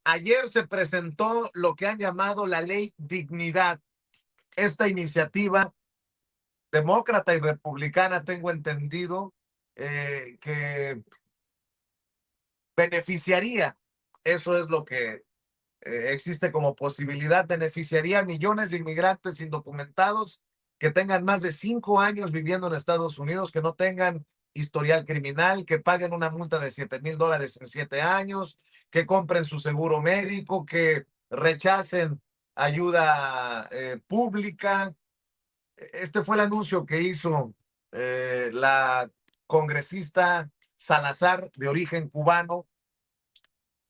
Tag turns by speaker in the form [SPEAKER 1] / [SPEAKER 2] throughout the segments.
[SPEAKER 1] Ayer se presentó lo que han llamado la Ley Dignidad. Esta iniciativa demócrata y republicana, tengo entendido, que beneficiaría, eso es lo que existe como posibilidad, beneficiaría a millones de inmigrantes indocumentados que tengan más de 5 años viviendo en Estados Unidos, que no tengan historial criminal, que paguen una multa de $7,000 en 7 años, que compren su seguro médico, que rechacen ayuda pública. Este fue el anuncio que hizo la congresista Salazar, de origen cubano,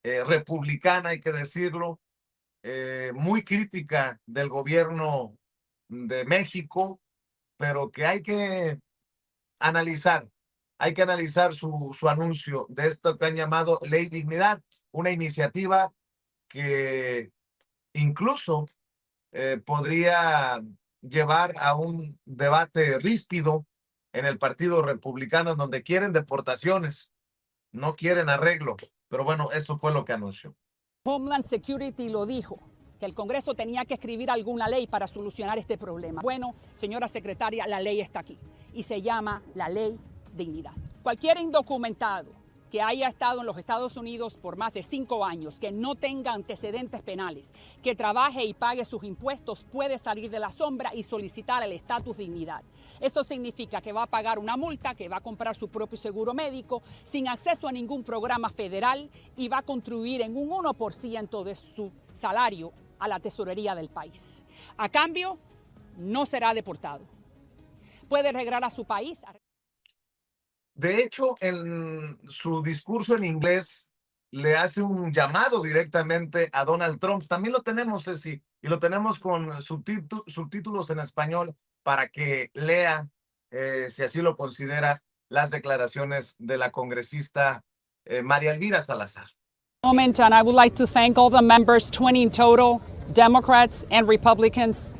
[SPEAKER 1] republicana, hay que decirlo, muy crítica del gobierno de México, pero que hay que analizar su anuncio de esto que han llamado Ley Dignidad, una iniciativa que incluso podría llevar a un debate ríspido en el Partido Republicano, donde quieren deportaciones, no quieren arreglo. Pero bueno, esto fue lo que anunció.
[SPEAKER 2] Homeland Security lo dijo, que el Congreso tenía que escribir alguna ley para solucionar este problema. Bueno, señora secretaria, la ley está aquí y se llama la Ley Dignidad. Cualquier indocumentado que haya estado en los Estados Unidos por más de 5 años, que no tenga antecedentes penales, que trabaje y pague sus impuestos, puede salir de la sombra y solicitar el estatus dignidad. Eso significa que va a pagar una multa, que va a comprar su propio seguro médico, sin acceso a ningún programa federal, y va a contribuir en un 1% de su salario a la tesorería del país. A cambio, no será deportado. Puede regresar a su país.
[SPEAKER 1] De hecho, en su discurso en inglés le hace un llamado directamente a Donald Trump. También lo tenemos, Ceci, y lo tenemos con subtítulos en español para que lea, si así lo considera, las declaraciones de la congresista María Elvira Salazar.
[SPEAKER 2] And I would like to thank all the members, 20 in total, Democrats and Republicans,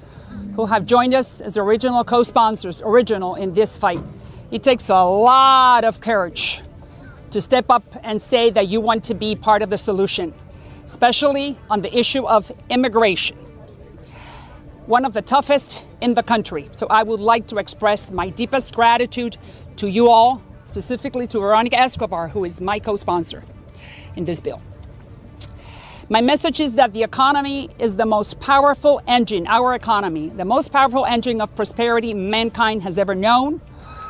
[SPEAKER 2] who have joined us as original co-sponsors, in this fight. It takes a lot of courage to step up and say that you want to be part of the solution, especially on the issue of immigration, one of the toughest in the country. So I would like to express my deepest gratitude to you all, specifically to Veronica Escobar, who is my co-sponsor in this bill. My message is that the economy is the most powerful engine, our economy, the most powerful engine of prosperity mankind has ever known.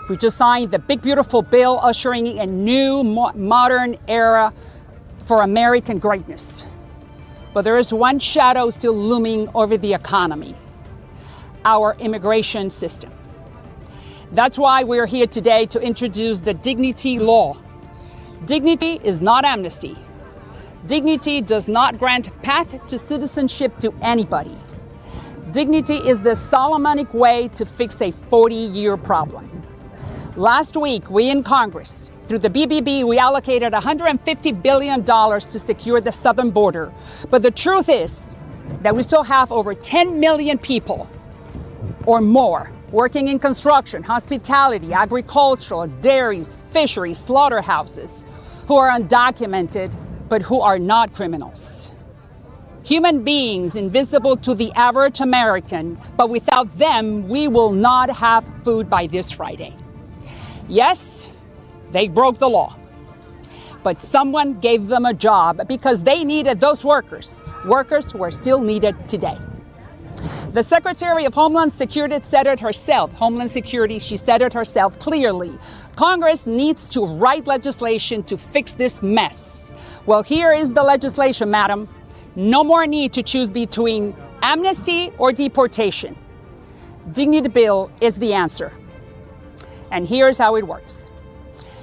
[SPEAKER 2] We just signed the big, beautiful bill ushering in a new, modern era for American greatness. But there is one shadow still looming over the economy: our immigration system. That's why we're here today to introduce the Dignity Law. Dignity is not amnesty. Dignity does not grant path to citizenship to anybody. Dignity is the Solomonic way to fix a 40-year problem. Last week, we in Congress, through the BBB, we allocated $150 billion to secure the southern border. But the truth is that we still have over 10 million people or more working in construction, hospitality, agricultural, dairies, fisheries, slaughterhouses, who are undocumented, but who are not criminals. Human beings invisible to the average American, but without them, we will not have food by this Friday. Yes, they broke the law, but someone gave them a job because they needed those workers who are still needed today. The Secretary of Homeland Security said it herself, she said it herself clearly. Congress needs to write legislation to fix this mess. Well, here is the legislation, madam. No more need to choose between amnesty or deportation. Dignity Bill is the answer. And here's how it works.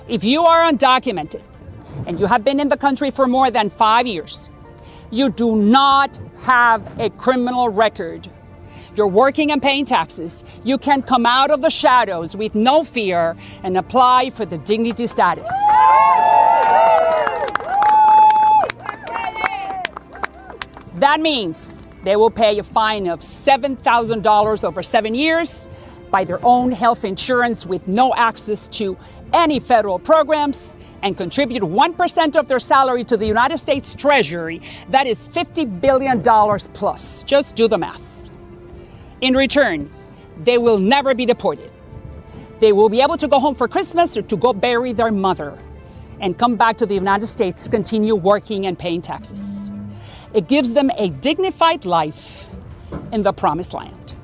[SPEAKER 2] If you are undocumented and you have been in the country for more than 5 years, you do not have a criminal record, you're working and paying taxes, you can come out of the shadows with no fear and apply for the dignity status. That means they will pay a fine of $7,000 over 7 years, buy their own health insurance with no access to any federal programs, and contribute 1% of their salary to the United States Treasury, that is $50 billion plus. Just do the math. In return, they will never be deported. They will be able to go home for Christmas or to go bury their mother and come back to the United States to continue working and paying taxes. It gives them a dignified life in the promised land,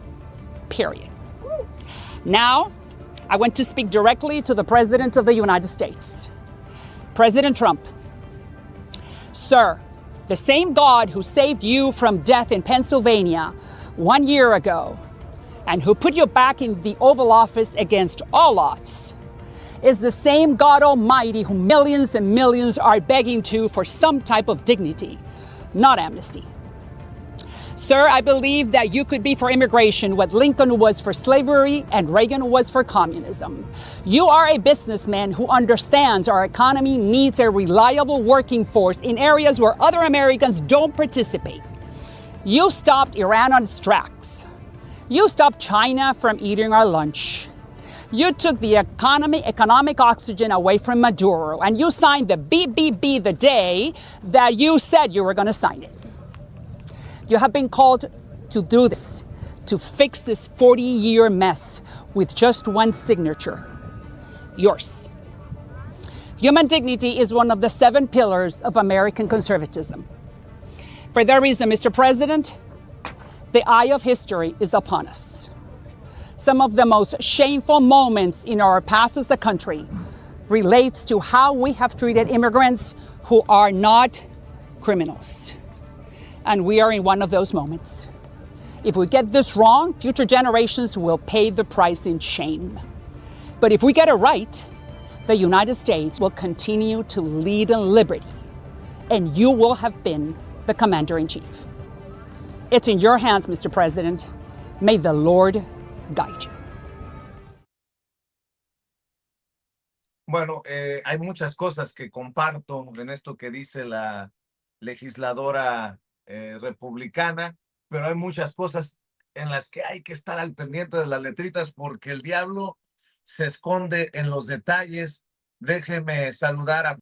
[SPEAKER 2] period. Now, I want to speak directly to the President of the United States, President Trump. Sir, the same God who saved you from death in Pennsylvania 1 year ago and who put you back in the Oval Office against all odds is the same God Almighty who millions and millions are begging to for some type of dignity, not amnesty. Sir, I believe that you could be for immigration what Lincoln was for slavery and Reagan was for communism. You are a businessman who understands our economy needs a reliable working force in areas where other Americans don't participate. You stopped Iran on its tracks. You stopped China from eating our lunch. You took the economic oxygen away from Maduro, and you signed the BBB the day that you said you were going to sign it. You have been called to do this, to fix this 40-year mess with just one signature, yours. Human dignity is one of the 7 pillars of American conservatism. For that reason, Mr. President, the eye of history is upon us. Some of the most shameful moments in our past as a country relates to how we have treated immigrants who are not criminals. And we are in one of those moments. If we get this wrong, future generations will pay the price in shame. But if we get it right, the United States will continue to lead in liberty, and you will have been the commander-in-chief. It's in your hands, Mr. President. May the Lord guide you.
[SPEAKER 1] Bueno, hay muchas cosas que comparto en esto que dice la legisladora republicana, pero hay muchas cosas en las que hay que estar al pendiente de las letritas porque el diablo se esconde en los detalles. Déjeme saludar a